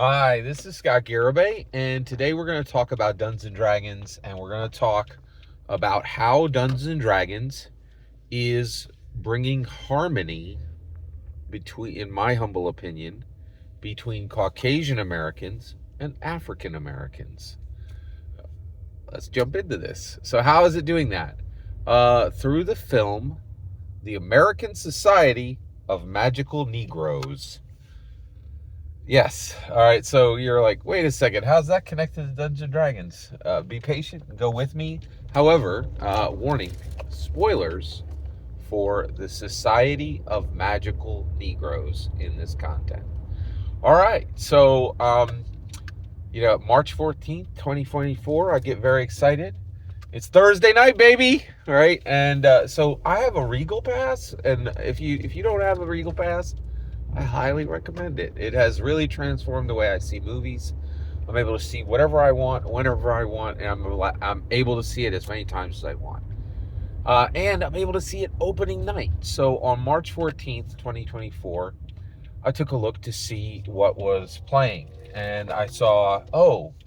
Hi, this is Scott Garibay, and today we're going to talk about Dungeons and Dragons, and we're going to talk about how Dungeons and Dragons is bringing harmony between, in my humble opinion, between Caucasian Americans and African Americans. Let's jump into this. So, how is it doing that? Through the film, The American Society of Magical Negroes. Yes. All right. So you're like, wait a second. How's that connected to Dungeons and Dragons? Be patient. Go with me. However, warning: spoilers for the Society of Magical Negroes in this content. All right. So, March 14th, 2024. I get very excited. It's Thursday night, baby. All right. And so I have a Regal Pass, and if you don't have a Regal Pass, I highly recommend it. It has really transformed the way I see movies. I'm able to see whatever I want, whenever I want, and I'm able to see it as many times as I want. And I'm able to see it opening night. So on March 14th, 2024, I took a look to see what was playing. And I saw,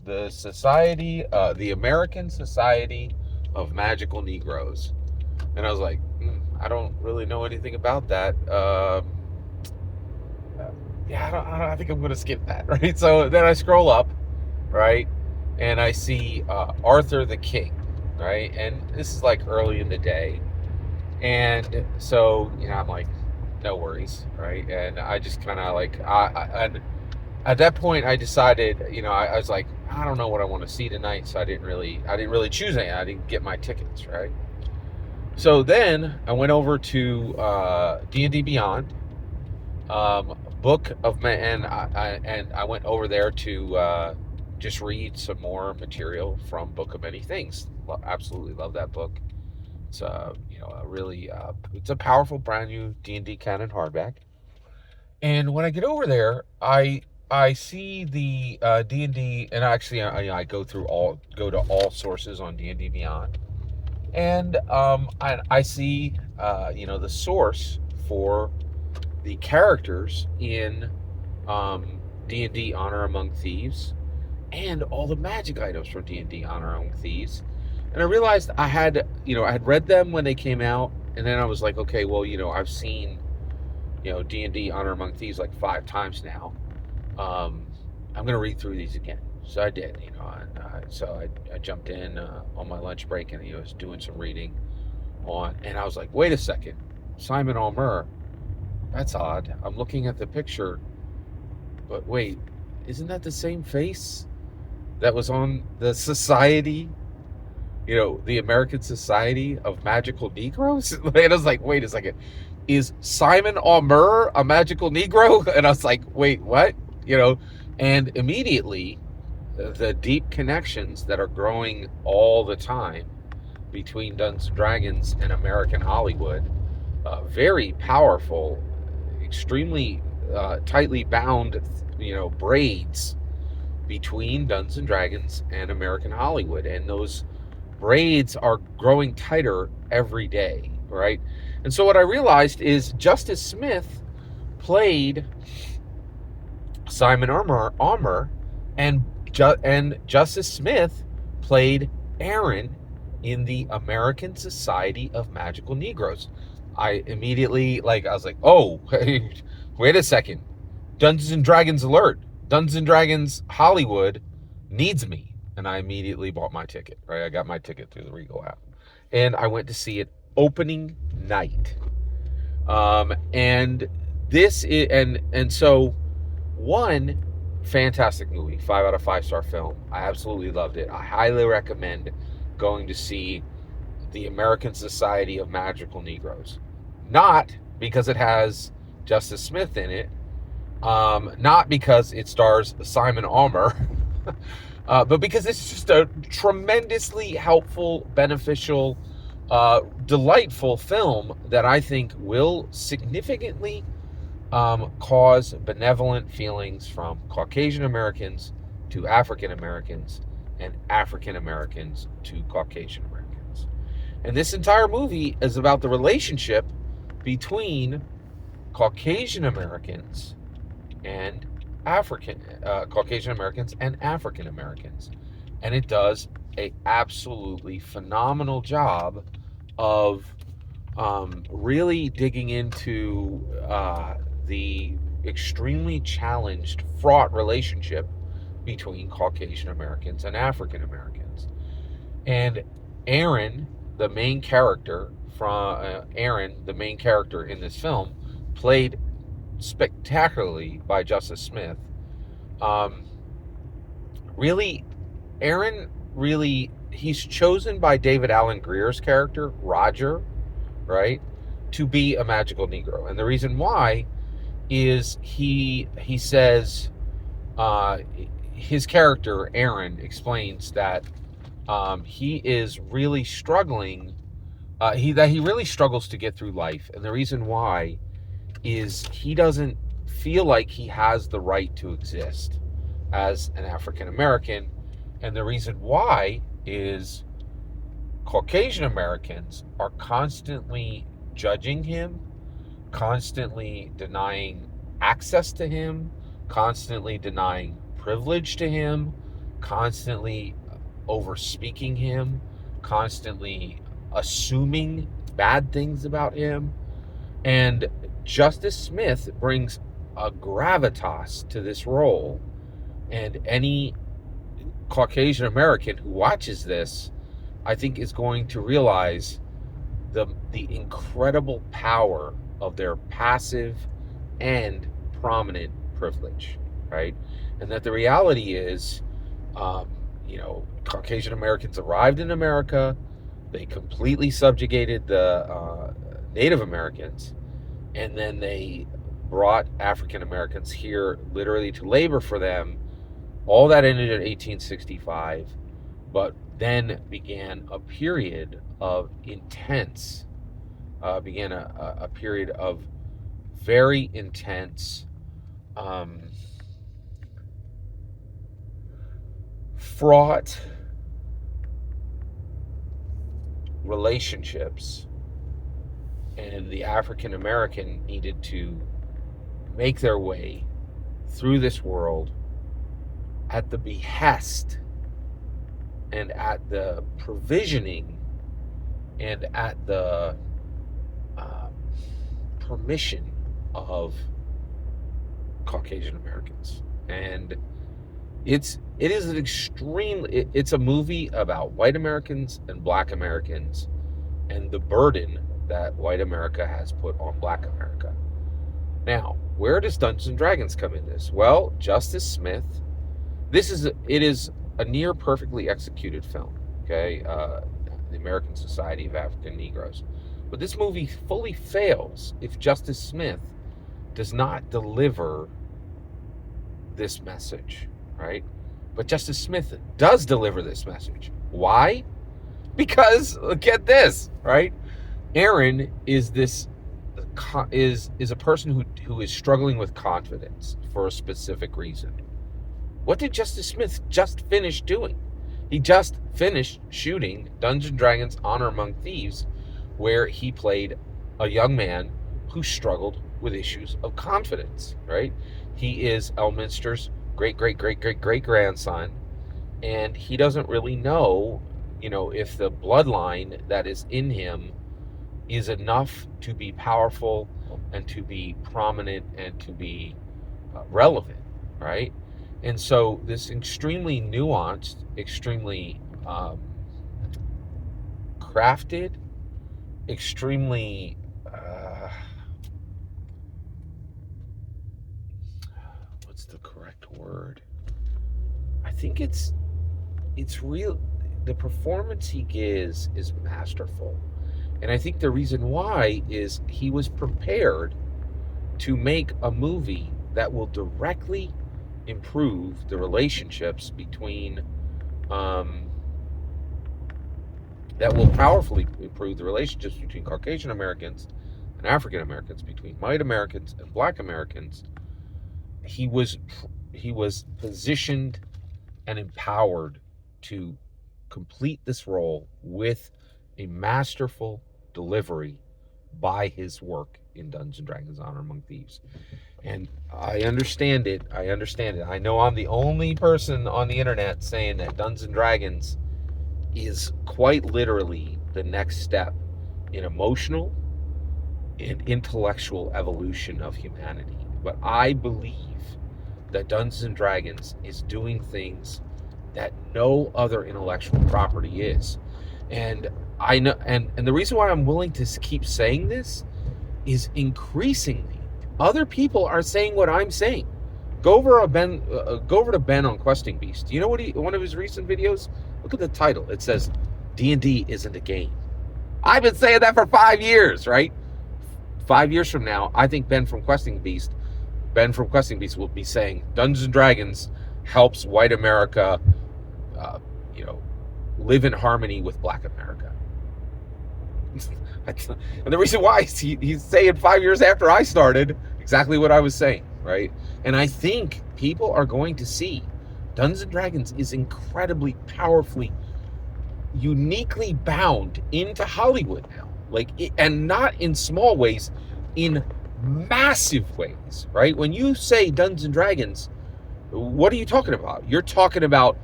the American Society of Magical Negroes. And I was like, I don't really know anything about that. I think I'm going to skip that, right? So then I scroll up, right, and I see Arthur the King, right? And this is like early in the day. And so, I'm like, no worries, right? And I just kind of like, and at that point, I decided, I was like, I don't know what I want to see tonight. So I didn't really choose anything. I didn't get my tickets, right? So then I went over to D&D Beyond, book of and I went over there to just read some more material from Book of Many Things. Absolutely love that book. It's a really it's a powerful brand new D&D canon hardback. And when I get over there, I see the D&D, and actually I go to all sources on D&D Beyond, and I see the source for the characters in D&D Honor Among Thieves and all the magic items from D&D Honor Among Thieves. And I realized I had read them when they came out, and then I was like, okay, well, I've seen, D&D Honor Among Thieves like 5 times now. I'm going to read through these again. So I did, so I jumped in on my lunch break and was doing some reading and I was like, wait a second, Simon Almer. That's odd. I'm looking at the picture, but wait, isn't that the same face that was on the Society, the American Society of Magical Negroes? And I was like, wait a second, is Simon Almer a magical Negro? And I was like, wait, what? And immediately the deep connections that are growing all the time between Dungeons and Dragons and American Hollywood, very powerful, extremely tightly bound, braids between Dungeons and Dragons and American Hollywood, and those braids are growing tighter every day, right? And so what I realized is Justice Smith played Simon Armour, and Justice Smith played Aaron in the American Society of Magical Negroes. I immediately, I was like, oh, wait a second. Dungeons and Dragons alert. Dungeons and Dragons Hollywood needs me. And I immediately bought my ticket, right? I got my ticket through the Regal app. And I went to see it opening night. And this is, and so, one, fantastic movie, 5 out of 5 star film. I absolutely loved it. I highly recommend going to see the American Society of Magical Negroes. Not because it has Justice Smith in it, not because it stars Simon Almer, but because it's just a tremendously helpful, beneficial, delightful film that I think will significantly cause benevolent feelings from Caucasian Americans to African Americans and African Americans to Caucasian Americans. And this entire movie is about the relationship between Caucasian Americans and Caucasian Americans and African Americans, and it does a absolutely phenomenal job of really digging into the extremely challenged, fraught relationship between Caucasian Americans and African Americans. And Aaron, the main character the main character in this film, played spectacularly by Justice Smith. Um, really, Aaron he's chosen by David Alan Grier's character, Roger, right, to be a magical Negro. And the reason why is he says his character, Aaron, explains that he is really struggling, he really struggles to get through life. And the reason why is he doesn't feel like he has the right to exist as an African American. And the reason why is Caucasian Americans are constantly judging him, constantly denying access to him, constantly denying privilege to him, constantly overspeaking him, constantly assuming bad things about him. And Justice Smith brings a gravitas to this role. And any Caucasian American who watches this, I think, is going to realize the incredible power of their passive and prominent privilege, right? And that the reality is, Caucasian Americans arrived in America, they completely subjugated the Native Americans, and then they brought African Americans here literally to labor for them. All that ended in 1865, but then began a period of intense, a period of very intense, fraught relationships, and the African American needed to make their way through this world at the behest and at the provisioning and at the permission of Caucasian Americans. And it's a movie about white Americans and black Americans and the burden that white America has put on black America. Now, where does Dungeons and Dragons come in this? Well, Justice Smith, it is a near perfectly executed film, okay? The American Society of African Negroes. But this movie fully fails if Justice Smith does not deliver this message, right? But Justice Smith does deliver this message. Why? Because, get this, right? Aaron is a person who is struggling with confidence for a specific reason. What did Justice Smith just finish doing? He just finished shooting Dungeons & Dragons Honor Among Thieves, where he played a young man who struggled with issues of confidence, right? He is Elminster's great-great-great-great-great-grandson, and he doesn't really know, if the bloodline that is in him is enough to be powerful and to be prominent and to be relevant, right? And so this extremely nuanced, extremely crafted, extremely what's the correct word? I think it's real. The performance he gives is masterful. And I think the reason why is he was prepared to make a movie that will directly improve the relationships between, that will powerfully improve the relationships between Caucasian Americans and African Americans, between white Americans and black Americans. He was positioned and empowered to complete this role with a masterful delivery by his work in Dungeons & Dragons Honor Among Thieves. And I understand it. I understand it. I know I'm the only person on the internet saying that Dungeons and Dragons is quite literally the next step in emotional and intellectual evolution of humanity. But I believe that Dungeons and Dragons is doing things that no other intellectual property is. And I know, and the reason why I'm willing to keep saying this is increasingly other people are saying what I'm saying. Go over to Ben on Questing Beast. You know what one of his recent videos? Look at the title. It says D&D isn't a game. I've been saying that for 5 years, right? 5 years from now, I think Ben from Questing Beast will be saying Dungeons and Dragons helps white America, live in harmony with Black America. And the reason why is he's saying 5 years after I started exactly what I was saying, right? And I think people are going to see Dungeons and Dragons is incredibly powerfully, uniquely bound into Hollywood now. And not in small ways, in massive ways, right? When you say Dungeons and Dragons, what are you talking about? You're talking about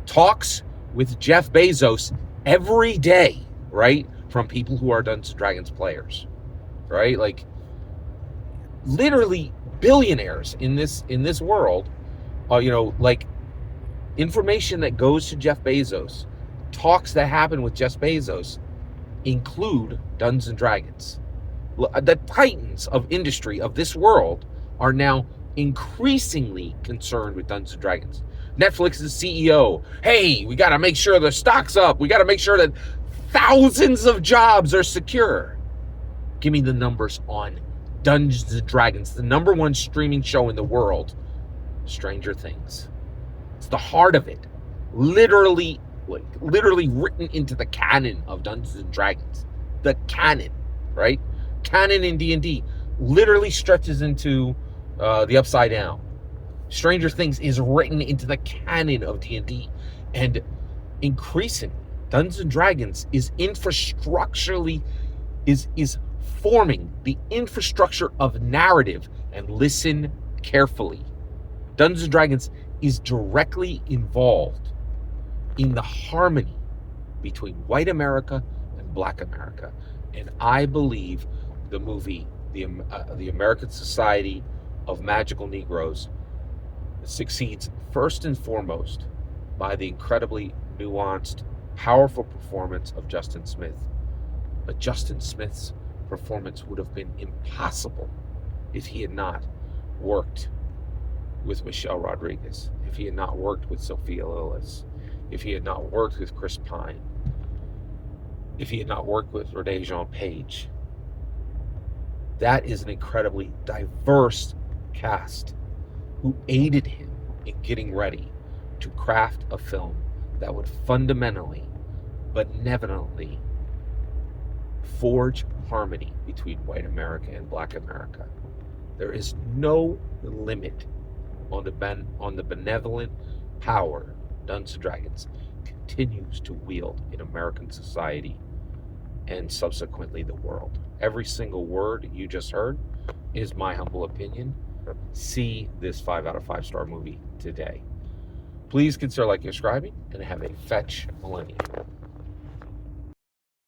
talks with Jeff Bezos every day, right? From people who are Dungeons and Dragons players, right? Like literally billionaires in this world, like information that goes to Jeff Bezos, talks that happen with Jeff Bezos include Dungeons and Dragons. The titans of industry of this world are now increasingly concerned with Dungeons and Dragons. Netflix's CEO, hey, we got to make sure the stock's up. We got to make sure that thousands of jobs are secure. Give me the numbers on Dungeons and Dragons, the number one streaming show in the world, Stranger Things. It's the heart of it. Literally written into the canon of Dungeons and Dragons. The canon, right? Canon in D&D literally stretches into the Upside Down. Stranger Things is written into the canon of D&D, and increasingly, Dungeons and Dragons is infrastructurally is forming the infrastructure of narrative. And listen carefully, Dungeons and Dragons is directly involved in the harmony between white America and Black America. And I believe the movie, the American Society of Magical Negroes, succeeds first and foremost by the incredibly nuanced, powerful performance of Justin Smith. But Justin Smith's performance would have been impossible if he had not worked with Michelle Rodriguez, if he had not worked with Sophia Lillis, if he had not worked with Chris Pine, if he had not worked with Renee Jean Page. That is an incredibly diverse cast who aided him in getting ready to craft a film that would fundamentally, benevolently forge harmony between white America and Black America. There is no limit on the benevolent power Dungeons and Dragons continues to wield in American society and subsequently the world. Every single word you just heard is my humble opinion. See this 5 out of 5 star movie today. Please consider liking and subscribing, and have a fetch millennium.